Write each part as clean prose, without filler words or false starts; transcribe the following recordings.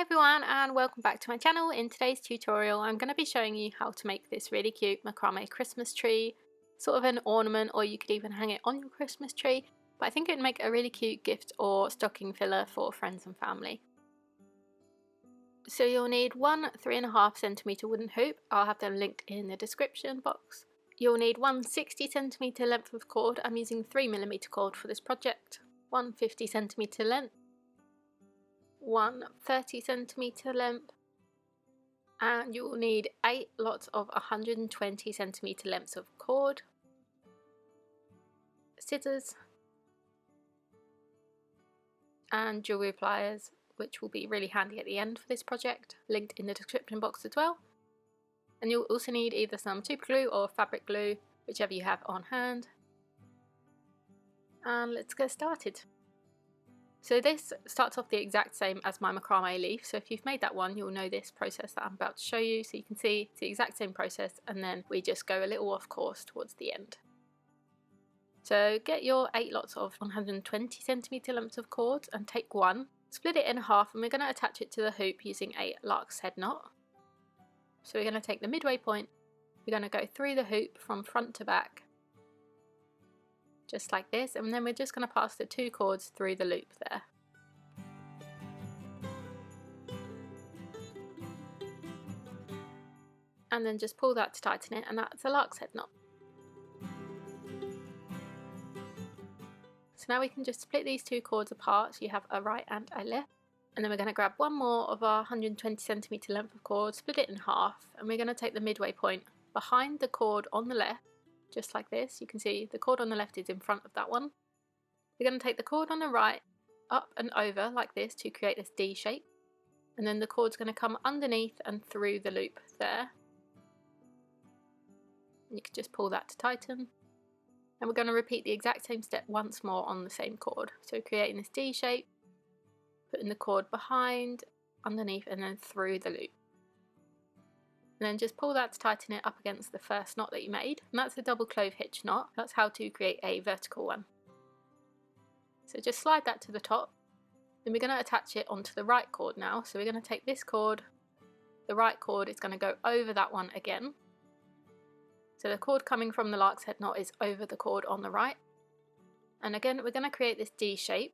Hi everyone and welcome back to my channel. In today's tutorial I'm going to be showing you how to make this really cute macrame Christmas tree, sort of an ornament, or you could even hang it on your Christmas tree, but I think it would make a really cute gift or stocking filler for friends and family. So you'll need one 3.5cm wooden hoop. I'll have them linked in the description box. You'll need one 60cm length of cord. I'm using 3mm cord for this project. One 50cm length, one 30cm length, and you will need 8 lots of 120cm lengths of cord, scissors, and jewellery pliers, which will be really handy at the end for this project, linked in the description box as well. And you'll also need either some super glue or fabric glue, whichever you have on hand. And let's get started. So this starts off the exact same as my macrame leaf, so if you've made that one you'll know this process that I'm about to show you, so you can see it's the exact same process, and then we just go a little off course towards the end. So get your 8 lots of 120cm lengths of cord and take one, split it in half, and we're going to attach it to the hoop using a lark's head knot. So we're going to take the midway point, we're going to go through the hoop from front to back, just like this, and then we're just going to pass the 2 cords through the loop there. And then just pull that to tighten it, and that's a lark's head knot. So now we can just split these 2 cords apart, so you have a right and a left. And then we're going to grab one more of our 120cm length of cord, split it in half, and we're going to take the midway point behind the cord on the left, just like this. You can see the cord on the left is in front of that one. We're going to take the cord on the right up and over like this to create this D shape, and then the cord's going to come underneath and through the loop there. And you can just pull that to tighten. And we're going to repeat the exact same step once more on the same cord. So creating this D shape, putting the cord behind, underneath, and then through the loop. And then just pull that to tighten it up against the first knot that you made. And that's a double clove hitch knot. That's how to create a vertical one. So just slide that to the top. Then we're going to attach it onto the right cord now. So we're going to take this cord, the right cord is going to go over that one again. So the cord coming from the lark's head knot is over the cord on the right. And again we're going to create this D shape.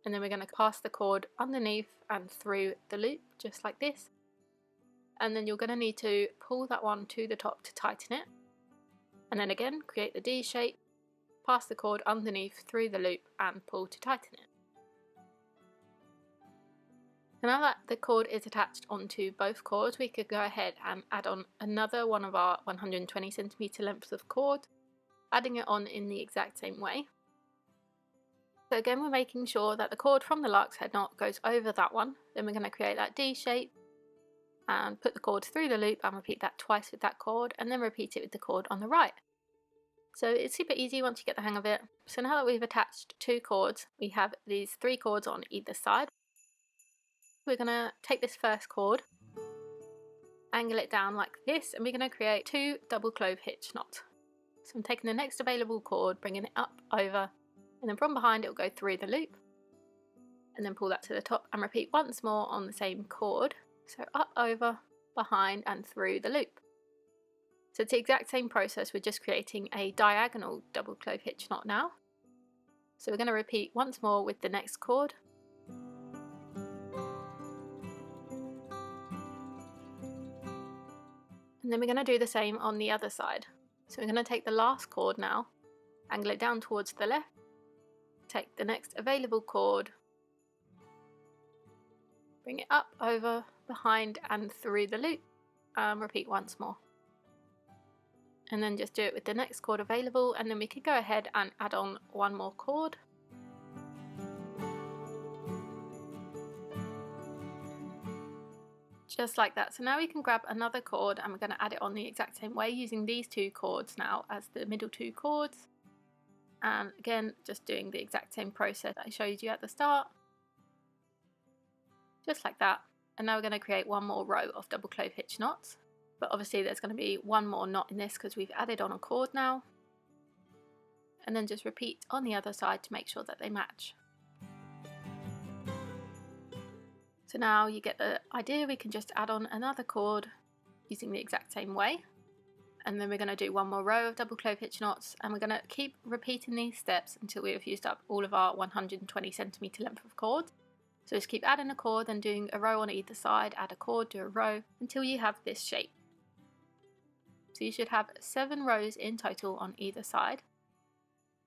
And then we're going to pass the cord underneath and through the loop, just like this. And then you're going to need to pull that one to the top to tighten it. And then again, create the D shape, pass the cord underneath through the loop and pull to tighten it. So now that the cord is attached onto both cords, we could go ahead and add on another one of our 120cm lengths of cord, adding it on in the exact same way. So again, we're making sure that the cord from the lark's head knot goes over that one. Then we're going to create that D shape and put the cord through the loop and repeat that twice with that cord, and then repeat it with the cord on the right. So it's super easy once you get the hang of it. So now that we've attached 2 cords, we have these 3 cords on either side. We're going to take this first cord, angle it down like this, and we're going to create 2 double clove hitch knots. So I'm taking the next available cord, bringing it up over, and then from behind it will go through the loop, and then pull that to the top and repeat once more on the same cord. So up, over, behind, and through the loop. So it's the exact same process, we're just creating a diagonal double clove hitch knot now. So we're going to repeat once more with the next cord. And then we're going to do the same on the other side. So we're going to take the last cord now, angle it down towards the left, take the next available cord, bring it up, over, behind, and through the loop, and repeat once more. And then just do it with the next cord available, and then we could go ahead and add on one more cord. Just like that. So now we can grab another cord and we're going to add it on the exact same way using these 2 cords now as the middle 2 cords. And again, just doing the exact same process that I showed you at the start. Just like that. And now we're going to create one more row of double clove hitch knots. But obviously there's going to be one more knot in this because we've added on a cord now. And then just repeat on the other side to make sure that they match. So now you get the idea, we can just add on another cord using the exact same way. And then we're going to do one more row of double clove hitch knots, and we're going to keep repeating these steps until we have used up all of our 120 centimeter length of cord. So just keep adding a cord and doing a row on either side, add a cord, do a row until you have this shape. So you should have 7 rows in total on either side,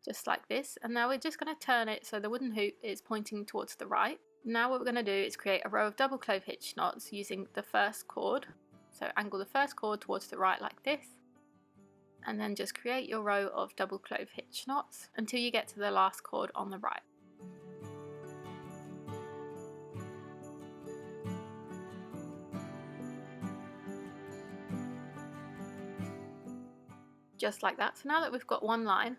just like this. And now we're just going to turn it so the wooden hoop is pointing towards the right. Now what we're going to do is create a row of double clove hitch knots using the first cord. So angle the first cord towards the right like this, and then just create your row of double clove hitch knots until you get to the last cord on the right. Just like that. So now that we've got one line,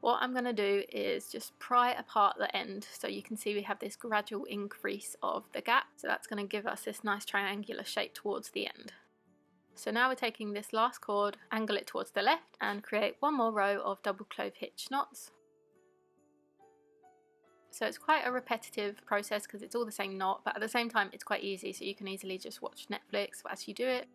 what I'm going to do is just pry apart the end so you can see we have this gradual increase of the gap. So that's going to give us this nice triangular shape towards the end. So now we're taking this last cord, angle it towards the left, and create one more row of double clove hitch knots. So it's quite a repetitive process because it's all the same knot, but at the same time it's quite easy, so you can easily just watch Netflix as you do it.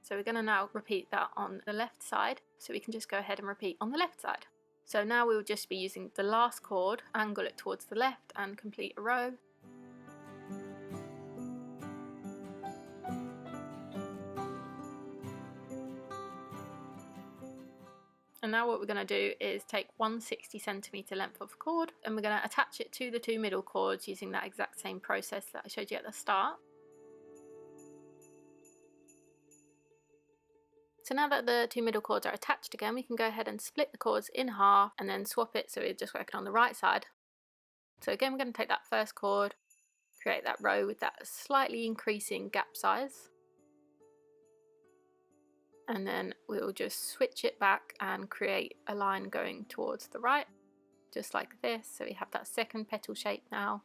So we're going to now repeat that on the left side, so we can just go ahead and repeat on the left side. So now we will just be using the last cord, angle it towards the left and complete a row. And now what we're going to do is take 160 centimeter length of cord, and we're going to attach it to the 2 middle cords using that exact same process that I showed you at the start. So now that the 2 middle cords are attached again, we can go ahead and split the cords in half and then swap it so we're just working on the right side. So again, we're going to take that first cord, create that row with that slightly increasing gap size. And then we'll just switch it back and create a line going towards the right, just like this. So we have that second petal shape now.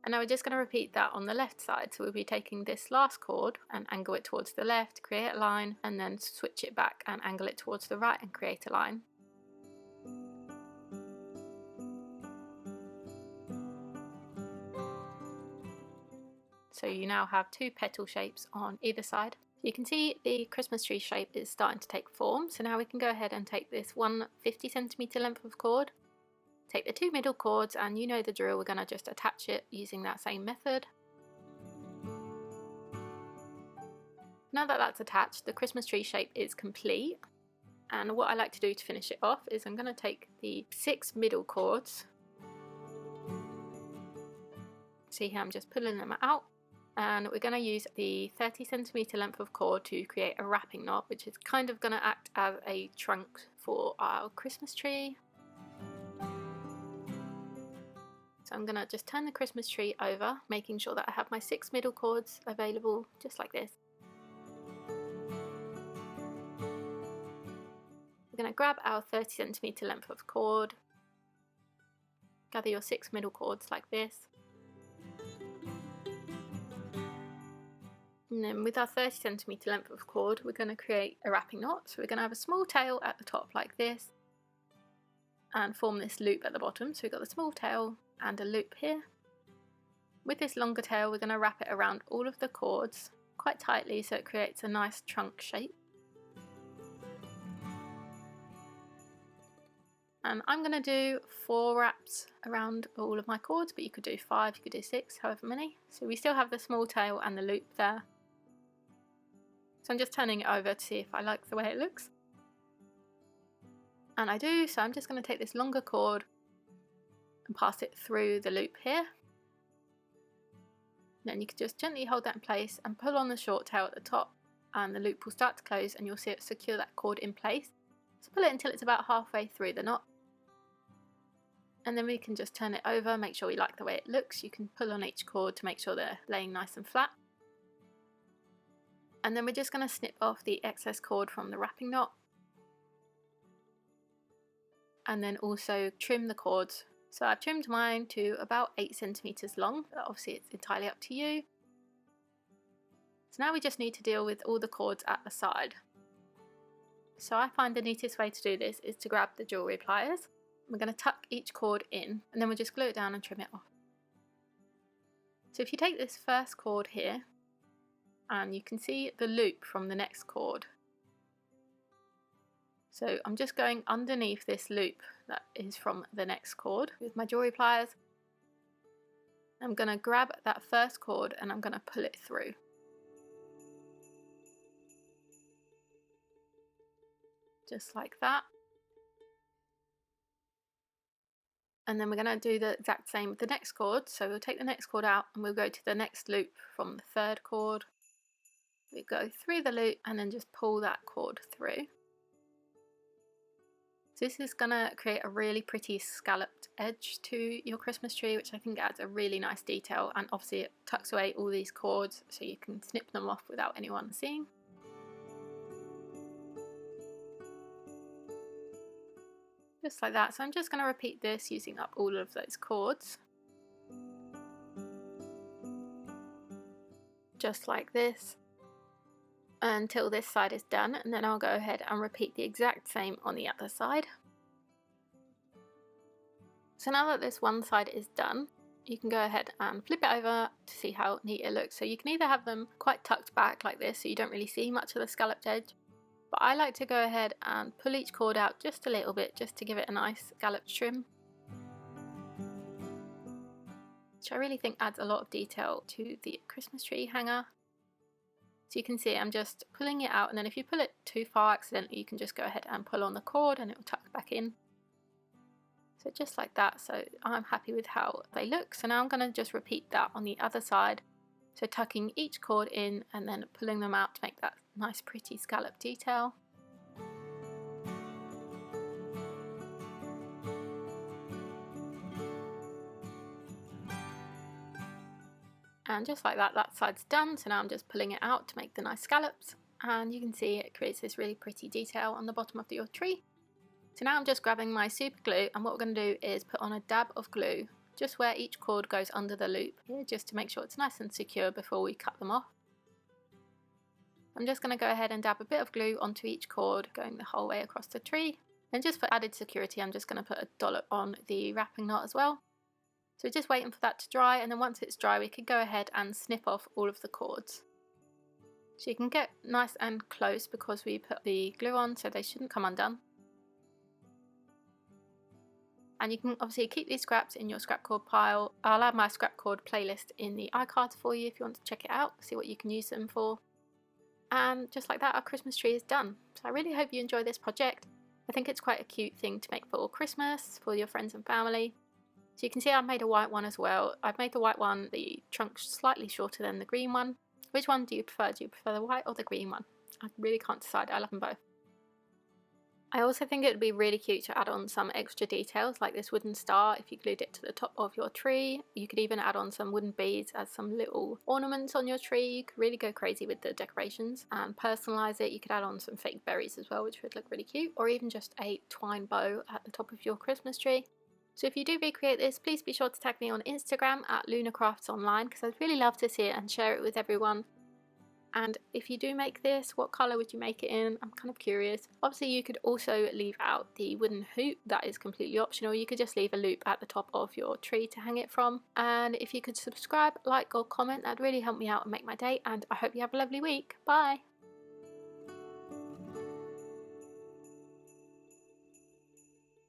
And now we're just going to repeat that on the left side. So we'll be taking this last cord and angle it towards the left, create a line, and then switch it back and angle it towards the right and create a line. So you now have 2 petal shapes on either side. You can see the Christmas tree shape is starting to take form. So now we can go ahead and take this 150 centimeter length of cord, take the 2 middle cords, and you know the drill, we're going to just attach it using that same method. Now that that's attached, the Christmas tree shape is complete. And what I like to do to finish it off is I'm going to take the 6 middle cords. See here, I'm just pulling them out. And we're going to use the 30 centimeter length of cord to create a wrapping knot, which is kind of going to act as a trunk for our Christmas tree. So I'm going to just turn the Christmas tree over, making sure that I have my 6 middle cords available, just like this. We're going to grab our 30 centimeter length of cord, gather your 6 middle cords like this. And then with our 30 centimeter length of cord, we're going to create a wrapping knot. So we're going to have a small tail at the top like this and form this loop at the bottom. So we've got the small tail and a loop here. With this longer tail, we're going to wrap it around all of the cords quite tightly so it creates a nice trunk shape. And I'm going to do 4 wraps around all of my cords, but you could do 5, you could do 6, however many. So we still have the small tail and the loop there. So I'm just turning it over to see if I like the way it looks. And I do, so I'm just going to take this longer cord and pass it through the loop here. Then you can just gently hold that in place and pull on the short tail at the top, and the loop will start to close and you'll see it secure that cord in place. So pull it until it's about halfway through the knot. And then we can just turn it over, make sure we like the way it looks. You can pull on each cord to make sure they're laying nice and flat. And then we're just going to snip off the excess cord from the wrapping knot. And then also trim the cords. So I've trimmed mine to about 8 centimeters long, but obviously it's entirely up to you. So now we just need to deal with all the cords at the side. So I find the neatest way to do this is to grab the jewellery pliers. We're going to tuck each cord in and then we'll just glue it down and trim it off. So if you take this first cord here, and you can see the loop from the next cord. So I'm just going underneath this loop that is from the next cord with my jewelry pliers. I'm going to grab that first cord and I'm going to pull it through. Just like that. And then we're going to do the exact same with the next cord. So we'll take the next cord out and we'll go to the next loop from the third cord. We go through the loop and then just pull that cord through. So this is going to create a really pretty scalloped edge to your Christmas tree, which I think adds a really nice detail, and obviously it tucks away all these cords so you can snip them off without anyone seeing. Just like that. So I'm just going to repeat this using up all of those cords. Just like this. Until this side is done, and then I'll go ahead and repeat the exact same on the other side. So now that this one side is done, you can go ahead and flip it over to see how neat it looks. So you can either have them quite tucked back like this so you don't really see much of the scalloped edge, but I like to go ahead and pull each cord out just a little bit just to give it a nice scalloped trim, which I really think adds a lot of detail to the Christmas tree hanger. So you can see I'm just pulling it out, and then if you pull it too far accidentally, you can just go ahead and pull on the cord and it will tuck back in. So just like that. So I'm happy with how they look. So now I'm going to just repeat that on the other side. So tucking each cord in and then pulling them out to make that nice pretty scallop detail. And just like that, that side's done. So now I'm just pulling it out to make the nice scallops. And you can see it creates this really pretty detail on the bottom of your tree. So now I'm just grabbing my super glue, and what we're going to do is put on a dab of glue just where each cord goes under the loop here, just to make sure it's nice and secure before we cut them off. I'm just going to go ahead and dab a bit of glue onto each cord going the whole way across the tree. And just for added security, I'm just going to put a dollop on the wrapping knot as well. So just waiting for that to dry, and then once it's dry we can go ahead and snip off all of the cords. So you can get nice and close because we put the glue on, so they shouldn't come undone. And you can obviously keep these scraps in your scrap cord pile. I'll add my scrap cord playlist in the iCard for you if you want to check it out, see what you can use them for. And just like that, our Christmas tree is done. So I really hope you enjoy this project. I think it's quite a cute thing to make for Christmas, for your friends and family. So you can see I've made a white one as well. I've made the white one, the trunk slightly shorter than the green one. Which one do you prefer? Do you prefer the white or the green one? I really can't decide. I love them both. I also think it would be really cute to add on some extra details like this wooden star if you glued it to the top of your tree. You could even add on some wooden beads as some little ornaments on your tree. You could really go crazy with the decorations and personalise it. You could add on some fake berries as well, which would look really cute, or even just a twine bow at the top of your Christmas tree. So if you do recreate this, please be sure to tag me on Instagram at LunaCraftsOnline, because I'd really love to see it and share it with everyone. And if you do make this, what colour would you make it in? I'm kind of curious. Obviously you could also leave out the wooden hoop, that is completely optional. You could just leave a loop at the top of your tree to hang it from. And if you could subscribe, like or comment, that'd really help me out and make my day, and I hope you have a lovely week. Bye!